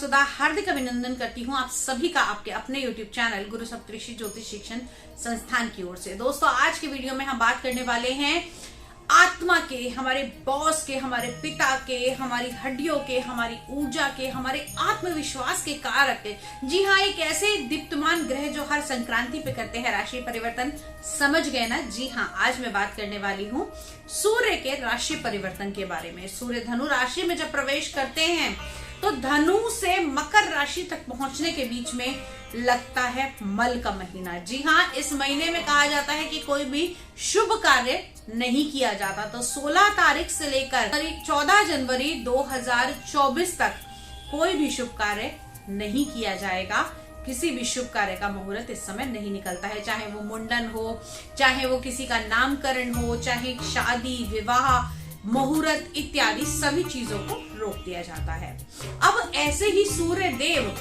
सुधा हार्दिक अभिनंदन करती हूँ आप सभी का आपके अपने YouTube चैनल गुरु सप्तऋषि ज्योतिष शिक्षण संस्थान की ओर से। दोस्तों, आज के वीडियो में हम बात करने वाले हैं आत्मा के, हमारे बॉस के, हमारे पिता के, हमारी हड्डियों के, हमारी ऊर्जा के, हमारे आत्मविश्वास के कारक के। जी हाँ, एक ऐसे दीप्तमान ग्रह जो हर संक्रांति पे करते हैं राशि परिवर्तन। समझ गए ना? जी हाँ, आज मैं बात करने वाली हूँ सूर्य के राशि परिवर्तन के बारे में। सूर्य धनु राशि में जब प्रवेश करते हैं तो धनु से मकर राशि तक पहुंचने के बीच में लगता है मल का महीना। जी हाँ, इस महीने में कहा जाता है कि कोई भी शुभ कार्य नहीं किया जाता। तो 16 तारीख से लेकर 14 जनवरी 2024 तक कोई भी शुभ कार्य नहीं किया जाएगा। किसी भी शुभ कार्य का मुहूर्त इस समय नहीं निकलता है, चाहे वो मुंडन हो, चाहे वो किसी का नामकरण हो, चाहे शादी, विवाह, मुहूर्त इत्यादि सभी चीजों को रोक दिया जाता है। अब ऐसे ही सूर्य देव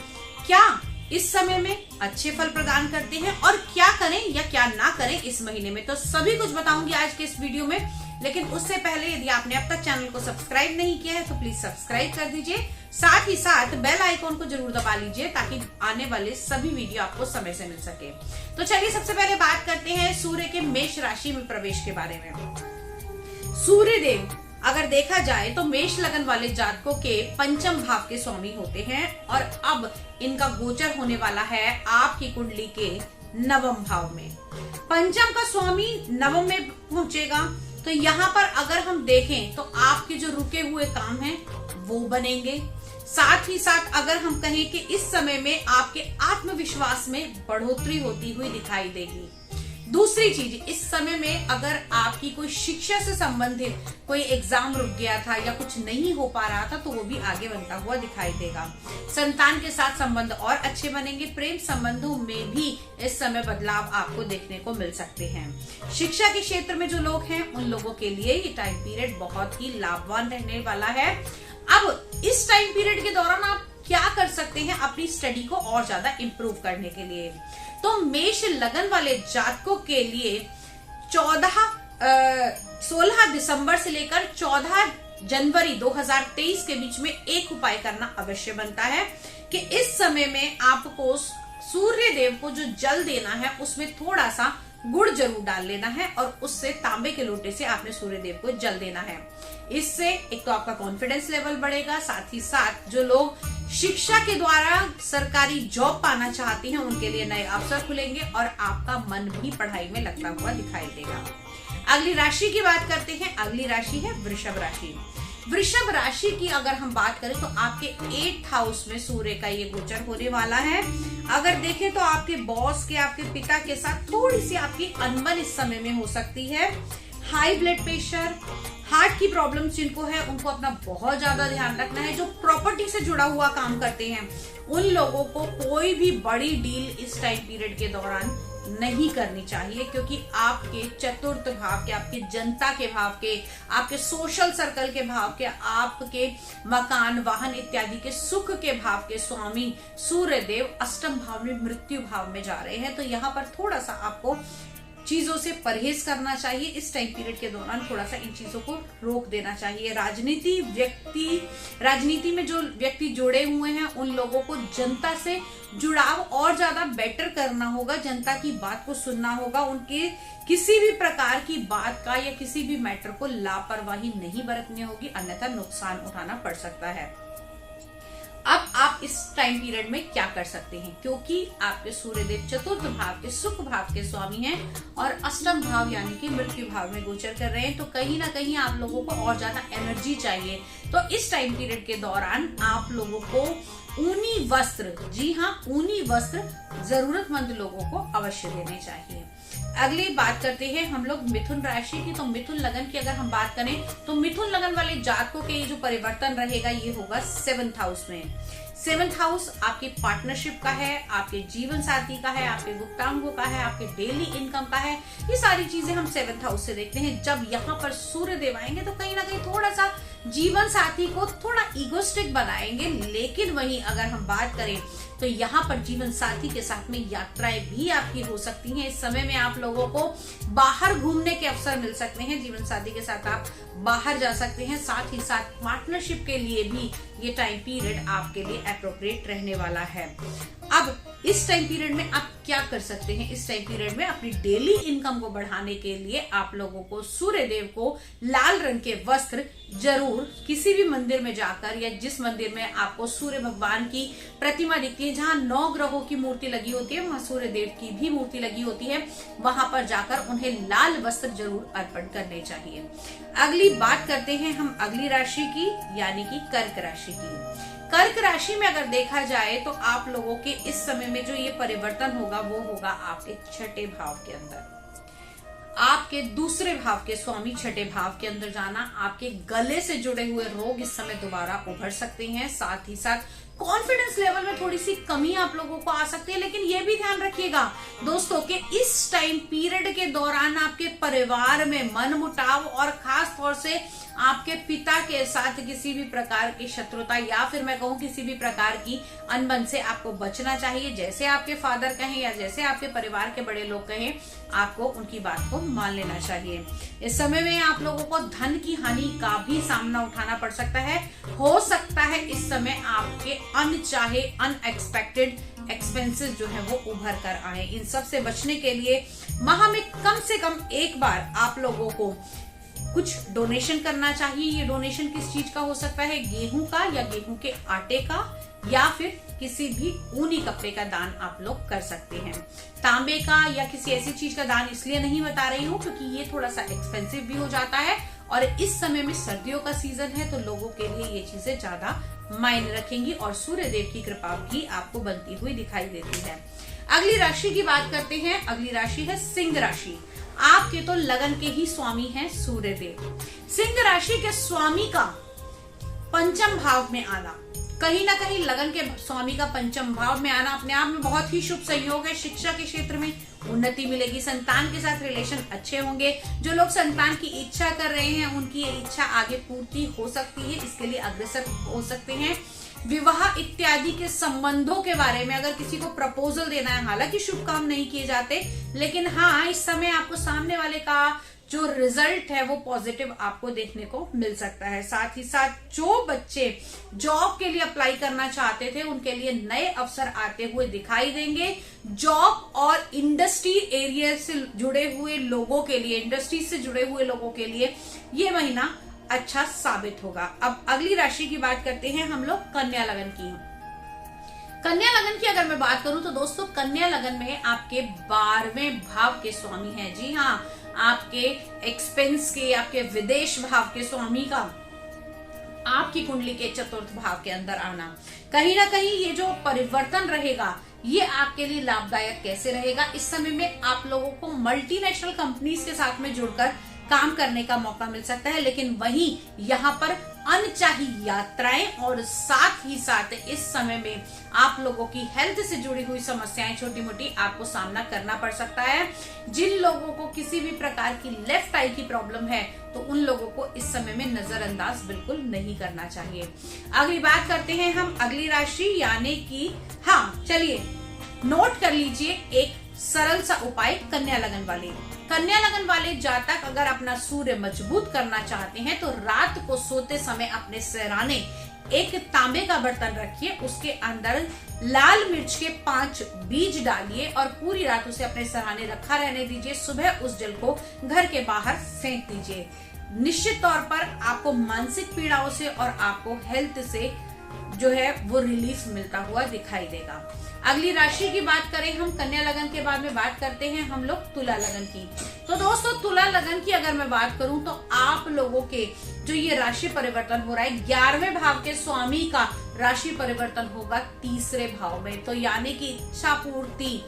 क्या इस समय में अच्छे फल प्रदान करते हैं और क्या करें या क्या ना करें इस महीने में, तो सभी कुछ बताऊंगी आज के इस वीडियो में। लेकिन उससे पहले यदि आपने अब तक चैनल को सब्सक्राइब नहीं किया है तो प्लीज सब्सक्राइब कर दीजिए, साथ ही साथ बेल आइकॉन को जरूर दबा लीजिए ताकि आने वाले सभी वीडियो आपको समय से मिल सके। तो चलिए सबसे पहले बात करते हैं सूर्य के मेष राशि में प्रवेश के बारे में। सूर्य देव अगर देखा जाए तो मेष लगन वाले जातकों के पंचम भाव के स्वामी होते हैं और अब इनका गोचर होने वाला है आपकी कुंडली के नवम भाव में। पंचम का स्वामी नवम में पहुंचेगा तो यहाँ पर अगर हम देखें तो आपके जो रुके हुए काम हैं वो बनेंगे। साथ ही साथ अगर हम कहें कि इस समय में आपके आत्मविश्वास में बढ़ोतरी होती हुई दिखाई देगी। दूसरी चीज, इस समय में अगर आपकी कोई शिक्षा से संबंधित कोई एग्जाम रुक गया था या कुछ नहीं हो पा रहा था तो वो भी आगे बनता हुआ दिखाई देगा। संतान के साथ संबंध और अच्छे बनेंगे। प्रेम संबंधों में भी इस समय बदलाव आपको देखने को मिल सकते हैं। शिक्षा के क्षेत्र में जो लोग हैं उन लोगों के लिए ये टाइम पीरियड बहुत ही लाभवान रहने वाला है। अब इस टाइम पीरियड के दौरान आप क्या कर सकते हैं अपनी स्टडी को और ज्यादा इंप्रूव करने के लिए? तो मेष लगन वाले जातकों के लिए 16 दिसंबर से लेकर 14 जनवरी 2023 के बीच में एक उपाय करना अवश्य बनता है कि इस समय में आपको सूर्य देव को जो जल देना है उसमें थोड़ा सा गुड़ जरूर डाल लेना है और उससे तांबे के लोटे से आपने सूर्य देव को जल देना है। इससे एक तो आपका कॉन्फिडेंस लेवल बढ़ेगा, साथ ही साथ जो लोग शिक्षा के द्वारा सरकारी जॉब पाना चाहती हैं उनके लिए नए अवसर खुलेंगे और आपका मन भी पढ़ाई में लगता हुआ दिखाई देगा। अगली राशि की बात करते हैं। अगली राशि है वृषभ राशि। वृषभ राशि की अगर हम बात करें तो आपके 8th हाउस में सूर्य का ये गोचर होने वाला है। अगर देखें तो आपके बॉस के, आपके पिता के साथ थोड़ी सी आपकी अनबन इस समय में हो सकती है। हाई ब्लड प्रेशर, हार्ट की प्रॉब्लम्स जिनको है उनको अपना बहुत ज्यादा ध्यान रखना है। जो प्रॉपर्टी से जुड़ा हुआ काम करते हैं उन लोगों को कोई भी बड़ी डील इस टाइम पीरियड के दौरान नहीं करनी चाहिए, क्योंकि आपके चतुर्थ भाव के, आपके जनता के भाव के, आपके सोशल सर्कल के भाव के, आपके मकान, वाहन इत्यादि के सुख के भाव के स्वामी सूर्य देव अष्टम भाव में, मृत्यु भाव में जा रहे हैं। तो यहाँ पर थोड़ा सा आपको चीजों से परहेज करना चाहिए। इस टाइम पीरियड के दौरान थोड़ा सा इन चीजों को रोक देना चाहिए। राजनीति में जो व्यक्ति जुड़े हुए हैं उन लोगों को जनता से जुड़ाव और ज्यादा बेटर करना होगा। जनता की बात को सुनना होगा। उनके किसी भी प्रकार की बात का या किसी भी मैटर को लापरवाही नहीं बरतनी होगी, अन्यथा नुकसान उठाना पड़ सकता है। अब आप इस टाइम पीरियड में क्या कर सकते हैं, क्योंकि आपके सूर्यदेव चतुर्थ भाव के, सुख भाव के स्वामी हैं और अष्टम भाव यानी कि मृत्यु भाव में गोचर कर रहे हैं। तो कहीं ना कहीं आप लोगों को और ज्यादा एनर्जी चाहिए। तो इस टाइम पीरियड के दौरान आप लोगों को ऊनी वस्त्र, जी हाँ ऊनी वस्त्र जरूरतमंद लोगों को अवश्य देने चाहिए। अगली बात करते हैं हम लोग मिथुन राशि की। तो मिथुन लगन की अगर हम बात करें तो मिथुन लगन वाले जातकों के ये जो परिवर्तन रहेगा ये होगा 7th हाउस में। 7th हाउस आपकी पार्टनरशिप का है, आपके जीवन साथी का है, आपके गुप्तांगों का है, आपके डेली इनकम का है। ये सारी चीजें हम 7th हाउस से देखते हैं। जब यहाँ पर सूर्य देव आएंगे तो कहीं ना कहीं थोड़ा सा जीवन साथी को थोड़ा इगोस्टिक बनाएंगे। लेकिन वहीं अगर हम बात करें तो यहाँ पर जीवन साथी के साथ में यात्राएं भी आपकी हो सकती हैं। इस समय में आप लोगों को बाहर घूमने के अवसर मिल सकते हैं। जीवन साथी के साथ आप बाहर जा सकते हैं। साथ ही साथ पार्टनरशिप के लिए भी ये टाइम पीरियड आपके लिए एप्रोप्रिएट रहने वाला है। अब इस टाइम पीरियड में आप क्या कर सकते हैं? इस टाइम पीरियड में अपनी डेली इनकम को बढ़ाने के लिए आप लोगों को सूर्य देव को लाल रंग के वस्त्र जरूर किसी भी मंदिर में जाकर, या जिस मंदिर में आपको सूर्य भगवान की प्रतिमा दिखती है, जहां 9 ग्रहों की मूर्ति लगी होती है, वहां सूर्य देव की भी मूर्ति लगी होती है, वहां पर जाकर उन्हें लाल वस्त्र जरूर अर्पण करने चाहिए। अगली बात करते हैं हम अगली राशि की, यानी कि कर्क राशि की। कर्क राशि में अगर देखा जाए तो आप लोगों के इस समय में जो ये परिवर्तन होगा वो होगा आपके छठे भाव के अंदर। आपके दूसरे भाव के स्वामी छठे भाव के अंदर जाना, आपके गले से जुड़े हुए रोग इस समय दोबारा उभर सकते हैं। साथ ही साथ कॉन्फिडेंस लेवल में थोड़ी सी कमी आप लोगों को आ सकती है। लेकिन ये भी ध्यान रखिएगा दोस्तों कि इस टाइम पीरियड के दौरान आपके परिवार में मनमुटाव और खास तौर से आपके पिता के साथ किसी भी प्रकार की शत्रुता या फिर मैं कहूं किसी भी प्रकार की अनबन से आपको बचना चाहिए। जैसे आपके फादर कहें या जैसे आपके परिवार के बड़े लोग कहें, आपको उनकी बात को मान लेना चाहिए। इस समय में आप लोगों को धन की हानि का भी सामना उठाना पड़ सकता है। हो सकता है इस समय आपके अनचाहे अनएक्सपेक्टेड एक्सपेंसेस जो है वो उभर कर आए। इन सब से बचने के लिए माह में कम से कम एक बार आप लोगों को कुछ डोनेशन करना चाहिए। ये डोनेशन किस चीज का हो सकता है? गेहूं का या गेहूं के आटे का, या फिर किसी भी ऊनी कपड़े का दान आप लोग कर सकते हैं। तांबे का या किसी ऐसी चीज का दान इसलिए नहीं बता रही हूँ क्योंकि ये थोड़ा सा एक्सपेंसिव भी हो जाता है और इस समय में सर्दियों का सीजन है तो लोगों के लिए ये चीजें ज्यादा मायने रखेंगी और सूर्य देव की कृपा भी आपको बनती हुई दिखाई देती है। अगली राशि की बात करते हैं। अगली राशि है सिंह राशि। आपके तो लगन के ही स्वामी हैं सूर्य देव। सिंह राशि के स्वामी का पंचम भाव में आना, कहीं ना कहीं लगन के स्वामी का पंचम भाव में आना अपने आप में बहुत ही शुभ संयोग है। शिक्षा के क्षेत्र में उन्नति मिलेगी, संतान के साथ रिलेशन अच्छे होंगे। जो लोग संतान की इच्छा कर रहे हैं उनकी ये इच्छा आगे पूर्ति हो सकती है, इसके लिए अग्रसर हो सकते हैं। विवाह इत्यादि के संबंधों के बारे में अगर किसी को प्रपोजल देना है, हालांकि शुभ काम नहीं किए जाते, लेकिन हाँ इस समय आपको सामने वाले का जो रिजल्ट है वो पॉजिटिव आपको देखने को मिल सकता है। साथ ही साथ जो बच्चे जॉब के लिए अप्लाई करना चाहते थे उनके लिए नए अवसर आते हुए दिखाई देंगे। जॉब और इंडस्ट्री एरिया से जुड़े हुए लोगों के लिए, इंडस्ट्री से जुड़े हुए लोगों के लिए ये महीना अच्छा साबित होगा। अब अगली राशि की बात करते हैं हम लोग कन्या लगन की। कन्या लगन की अगर मैं बात करूं तो दोस्तों कन्या लगन में आपके 12वें भाव के स्वामी हैं। जी हाँ, आपके एक्सपेंस के, आपके विदेश भाव के स्वामी का आपकी कुंडली के चतुर्थ भाव के अंदर आना, कहीं ना कहीं ये जो परिवर्तन रहेगा ये आपके लिए लाभदायक कैसे रहेगा? इस समय में आप लोगों को मल्टीनेशनल कंपनीज के साथ में जुड़कर काम करने का मौका मिल सकता है, लेकिन वहीं यहाँ पर अनचाही यात्राएं और साथ ही साथ इस समय में आप लोगों की हेल्थ से जुड़ी हुई समस्याएं छोटी मोटी आपको सामना करना पड़ सकता है। जिन लोगों को किसी भी प्रकार की लेफ्ट आई की प्रॉब्लम है तो उन लोगों को इस समय में नजरअंदाज बिल्कुल नहीं करना चाहिए। अगली बात करते हैं हम अगली राशि यानी कि चलिए नोट कर लीजिए एक सरल सा उपाय कन्या लगन वाले। कन्या लगन वाले जातक अगर अपना सूर्य मजबूत करना चाहते हैं तो रात को सोते समय अपने सिरहाने एक तांबे का बर्तन रखिए, उसके अंदर लाल मिर्च के 5 बीज डालिए और पूरी रात उसे अपने सिरहाने रखा रहने दीजिए। सुबह उस जल को घर के बाहर फेंक दीजिए। निश्चित तौर पर आपको मानसिक पीड़ाओं से और आपको हेल्थ से जो है वो रिलीफ मिलता हुआ दिखाई देगा। अगली राशि की बात करें हम कन्या लगन के बाद में बात करते हैं हम लोग तुला लगन की। तो दोस्तों तुला लगन की अगर मैं बात करूं तो आप लोगों के जो ये राशि परिवर्तन हो रहा है 11वें भाव के स्वामी का राशि परिवर्तन होगा 3रे भाव में, तो यानी कि इच्छा पूर्ति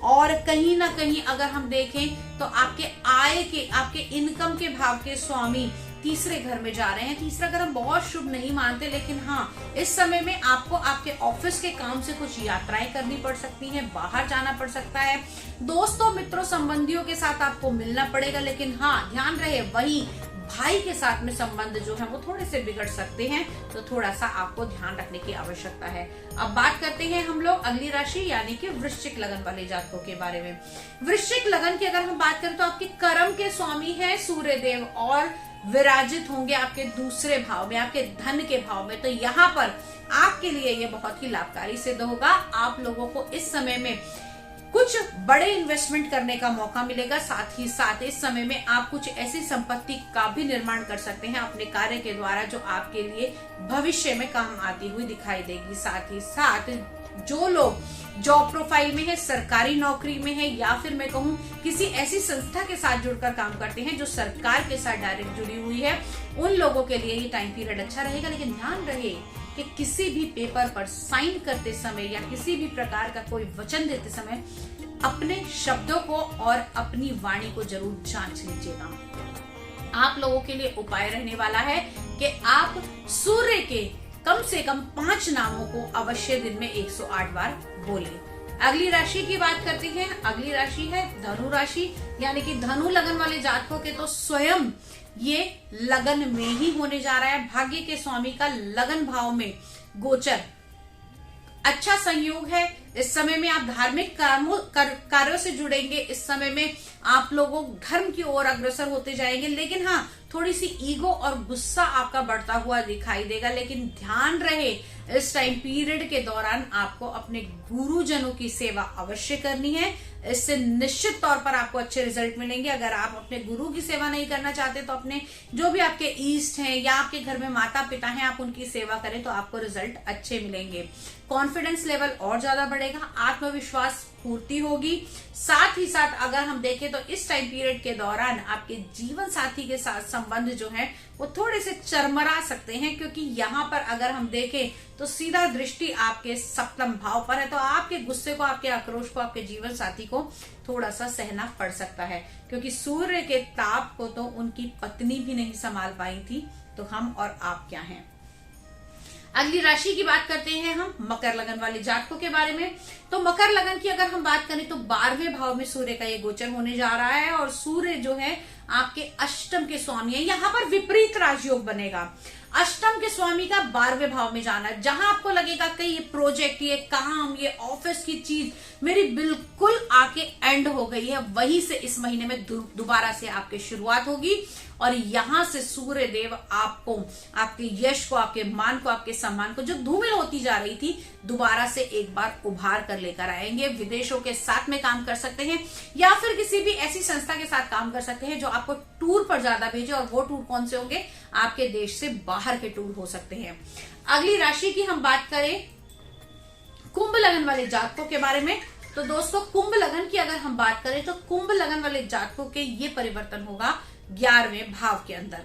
और कहीं ना कहीं अगर हम देखें तो आपके आय के, आपके इनकम के भाव के स्वामी 3रे घर में जा रहे हैं। 3रा घर हम बहुत शुभ नहीं मानते, लेकिन हाँ इस समय में आपको आपके ऑफिस के काम से कुछ यात्राएं करनी पड़ सकती हैं, बाहर जाना पड़ सकता है, दोस्तों मित्रों संबंधियों के साथ आपको मिलना पड़ेगा। लेकिन हाँ ध्यान रहे वही भाई के साथ में संबंध जो है वो थोड़े से बिगड़ सकते हैं, तो थोड़ा सा आपको ध्यान रखने की आवश्यकता है। अब बात करते हैं हम लोग अगली राशि यानी कि वृश्चिक लगन वाले जातकों के बारे में। वृश्चिक लगन की अगर हम बात करें तो आपके कर्म के स्वामी है सूर्य देव और विराजित होंगे आपके दूसरे भाव में, आपके धन के भाव में। तो यहाँ पर आपके लिए ये बहुत ही लाभकारी सिद्ध होगा। आप लोगों को इस समय में कुछ बड़े इन्वेस्टमेंट करने का मौका मिलेगा। साथ ही साथ इस समय में आप कुछ ऐसी संपत्ति का भी निर्माण कर सकते हैं अपने कार्य के द्वारा, जो आपके लिए भविष्य में काम आती हुई दिखाई देगी। साथ ही साथ जो लोग जॉब प्रोफाइल में है, सरकारी नौकरी में है, या फिर मैं कहूँ किसी ऐसी संस्था के साथ जुड़कर काम करते हैं जो सरकार के साथ डायरेक्ट जुड़ी हुई है, उन लोगों के लिए ये टाइम पीरियड अच्छा रहेगा। लेकिन ध्यान रहे कि किसी भी पेपर पर साइन करते समय या किसी भी प्रकार का कोई वचन देते समय अपने शब्दों को और अपनी वाणी को जरूर जांच लीजिएगा। आप लोगों के लिए उपाय रहने वाला है कि आप सूर्य के कम से कम 5 नामों को अवश्य दिन में 108 बार बोलिए। अगली राशि की बात करते हैं। अगली राशि है धनु राशि, यानी कि धनु लगन वाले जातकों के तो स्वयं ये लगन में ही होने जा रहा है। भाग्य के स्वामी का लगन भाव में गोचर अच्छा संयोग है। इस समय में आप धार्मिक कार्यों से जुड़ेंगे। इस समय में आप लोगों धर्म की ओर अग्रसर होते जाएंगे। लेकिन हाँ, थोड़ी सी ईगो और गुस्सा आपका बढ़ता हुआ दिखाई देगा। लेकिन ध्यान रहे, इस टाइम पीरियड के दौरान आपको अपने गुरुजनों की सेवा अवश्य करनी है। इससे निश्चित तौर पर आपको अच्छे रिजल्ट मिलेंगे। अगर आप अपने गुरु की सेवा नहीं करना चाहते तो अपने जो भी आपके ईष्ट हैं या आपके घर में माता पिता हैं, आप उनकी सेवा करें तो आपको रिजल्ट अच्छे मिलेंगे। कॉन्फिडेंस लेवल और ज्यादा बढ़ेगा, आत्मविश्वास पूर्ति होगी। साथ ही साथ अगर हम देखें तो इस टाइम पीरियड के दौरान आपके जीवन साथी के साथ संबंध जो है वो थोड़े से चरमरा सकते हैं, क्योंकि यहाँ पर अगर हम देखें तो सीधा दृष्टि आपके सप्तम भाव पर है। तो आपके गुस्से को, आपके आक्रोश को आपके जीवन साथी को थोड़ा सा सहना पड़ सकता है, क्योंकि सूर्य के ताप को तो उनकी पत्नी भी नहीं संभाल पाई थी, तो हम और आप क्या हैं। अगली राशि की बात करते हैं हम मकर लगन वाले जातकों के बारे में। तो मकर लगन की अगर हम बात करें तो 12वें भाव में सूर्य का ये गोचर होने जा रहा है, और सूर्य जो है आपके अष्टम के स्वामी है। यहाँ पर विपरीत राजयोग बनेगा। अष्टम के स्वामी का 12वें भाव में जाना, जहां आपको लगेगा कि ये प्रोजेक्ट, ये काम, ये ऑफिस की चीज मेरी बिल्कुल आके एंड हो गई है, वहीं से इस महीने में दोबारा से आपकी शुरुआत होगी। और यहां से सूर्य देव आपको, आपके यश को, आपके मान को, आपके सम्मान को, जो धूमिल होती जा रही थी, दोबारा से एक बार उभार कर लेकर आएंगे। विदेशों के साथ में काम कर सकते हैं या फिर किसी भी ऐसी संस्था के साथ काम कर सकते हैं जो आपको टूर पर ज्यादा भेजे, और वो टूर कौन से होंगे, आपके देश से बाहर के टूर हो सकते हैं। अगली राशि की हम बात करें कुंभ लगन वाले जातकों के बारे में। तो दोस्तों, कुंभ लगन की अगर हम बात करें तो कुंभ लगन वाले जातकों के ये परिवर्तन होगा 11वें भाव के अंदर।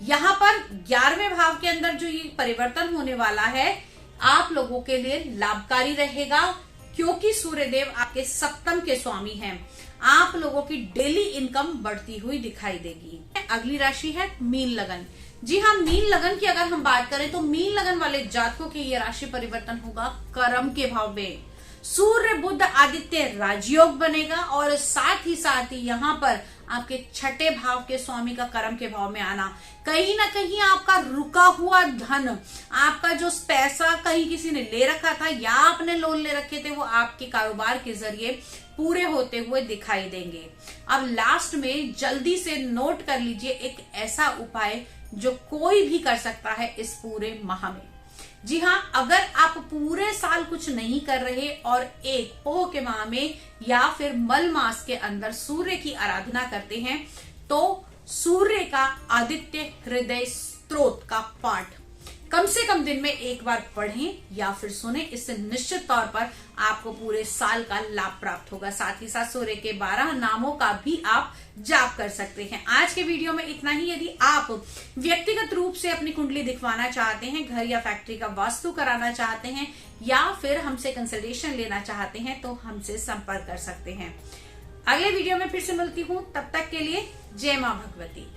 यहाँ पर 11वें भाव के अंदर जो ये परिवर्तन होने वाला है आप लोगों के लिए लाभकारी रहेगा, क्योंकि सूर्यदेव आपके सप्तम के स्वामी हैं। आप लोगों की डेली इनकम बढ़ती हुई दिखाई देगी। अगली राशि है मीन लगन। जी हाँ, मीन लगन की अगर हम बात करें तो मीन लगन वाले जातकों के ये राशि परिवर्तन होगा कर्म के भाव में। सूर्य बुध आदित्य राजयोग बनेगा, और साथ ही यहाँ पर आपके 6ठे भाव के स्वामी का कर्म के भाव में आना, कहीं ना कहीं आपका रुका हुआ धन, आपका जो पैसा कहीं किसी ने ले रखा था या आपने लोन ले रखे थे, वो आपके कारोबार के जरिए पूरे होते हुए दिखाई देंगे। अब लास्ट में जल्दी से नोट कर लीजिए एक ऐसा उपाय जो कोई भी कर सकता है इस पूरे माह में। जी हाँ, अगर आप पूरे साल कुछ नहीं कर रहे और एक पोह के माह में या फिर मल मास के अंदर सूर्य की आराधना करते हैं, तो सूर्य का आदित्य हृदय स्तोत्र का पाठ कम से कम दिन में एक बार पढ़ें या फिर सुने। इससे निश्चित तौर पर आपको पूरे साल का लाभ प्राप्त होगा। साथ ही साथ सूर्य के 12 नामों का भी आप जाप कर सकते हैं। आज के वीडियो में इतना ही। यदि आप व्यक्तिगत रूप से अपनी कुंडली दिखवाना चाहते हैं, घर या फैक्ट्री का वास्तु कराना चाहते हैं, या फिर हमसे कंसल्टेशन लेना चाहते हैं, तो हमसे संपर्क कर सकते हैं। अगले वीडियो में फिर से मिलती हूँ, तब तक के लिए जय मां भगवती।